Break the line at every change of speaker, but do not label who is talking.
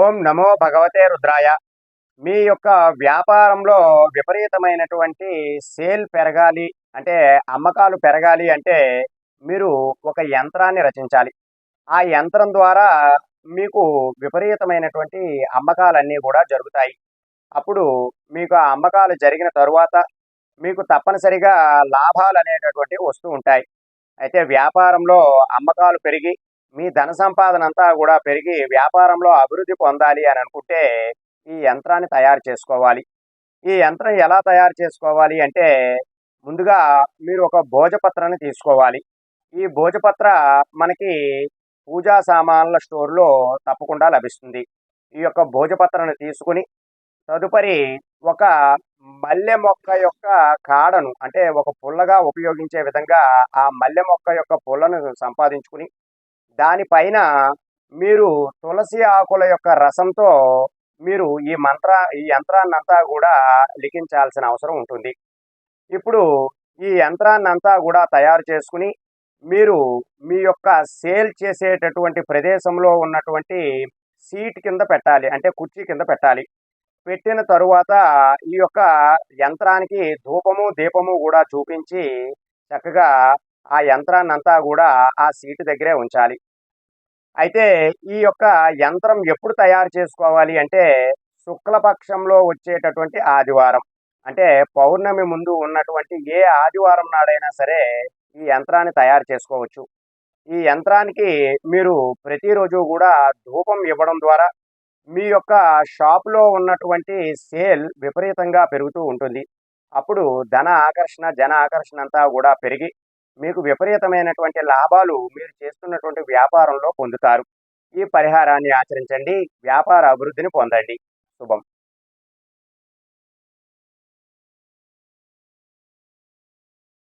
ఓం నమో భగవతే రుద్రాయ. మీ యొక్క వ్యాపారంలో విపరీతమైనటువంటి సేల్ పెరగాలి అంటే, అమ్మకాలు పెరగాలి అంటే, మీరు ఒక యంత్రాన్ని రచించాలి. ఆ యంత్రం ద్వారా మీకు విపరీతమైనటువంటి అమ్మకాలన్నీ కూడా జరుగుతాయి. అప్పుడు మీకు ఆ అమ్మకాలు జరిగిన తరువాత మీకు తప్పనిసరిగా లాభాలనేటటువంటివి వస్తూ ఉంటాయి. అయితే వ్యాపారంలో అమ్మకాలు పెరిగి మీ ధన సంపాదన అంతా కూడా పెరిగి వ్యాపారంలో అభివృద్ధి పొందాలి అని అనుకుంటే ఈ యంత్రాన్ని తయారు చేసుకోవాలి. ఈ యంత్రం ఎలా తయారు చేసుకోవాలి అంటే, ముందుగా మీరు ఒక భోజపత్రాన్ని తీసుకోవాలి. ఈ భోజపత్ర మనకి పూజా సామాన్ల స్టోర్‌లో తప్పకుండా లభిస్తుంది. ఈ యొక్క భోజపత్రను తీసుకొని తదుపరి ఒక మల్లె మొక్క యొక్క కాడను అంటే ఒక పుల్లగా ఉపయోగించే విధంగా ఆ మల్లె మొక్క యొక్క పుల్లను సంపాదించుకుని దానిపైన మీరు తులసి ఆకుల యొక్క రసంతో మీరు ఈ యంత్రాన్నంతా కూడా లిఖించాల్సిన అవసరం ఉంటుంది. ఇప్పుడు ఈ యంత్రాన్నంతా కూడా తయారు చేసుకుని మీరు మీ యొక్క సేల్ చేసేటటువంటి ప్రదేశంలో ఉన్నటువంటి సీట్ కింద పెట్టాలి. అంటే కుర్చీ కింద పెట్టాలి. పెట్టిన తరువాత ఈ యొక్క యంత్రానికి ధూపము, దీపము కూడా చూపించి చక్కగా ఆ యంత్రాన్నంతా కూడా ఆ సీటు దగ్గరే ఉంచాలి. అయితే ఈ యొక్క యంత్రం ఎప్పుడు తయారు చేసుకోవాలి అంటే, శుక్లపక్షంలో వచ్చేటటువంటి ఆదివారం. అంటే పౌర్ణమి ముందు ఉన్నటువంటి ఏ ఆదివారం నాడైనా సరే ఈ యంత్రాన్ని తయారు చేసుకోవచ్చు. ఈ యంత్రానికి మీరు ప్రతిరోజు కూడా ధూపం ఇవ్వడం ద్వారా మీ యొక్క షాప్‌లో ఉన్నటువంటి సేల్ విపరీతంగా పెరుగుతూ ఉంటుంది. అప్పుడు ధన ఆకర్షణ, జన ఆకర్షణ అంతా కూడా పెరిగి మీకు విపరీతమైనటువంటి లాభాలు మీరు చేస్తున్నటువంటి వ్యాపారంలో పొందుతారు. ఈ పరిహారాన్ని ఆచరించండి. వ్యాపార అభివృద్ధిని పొందండి. శుభం.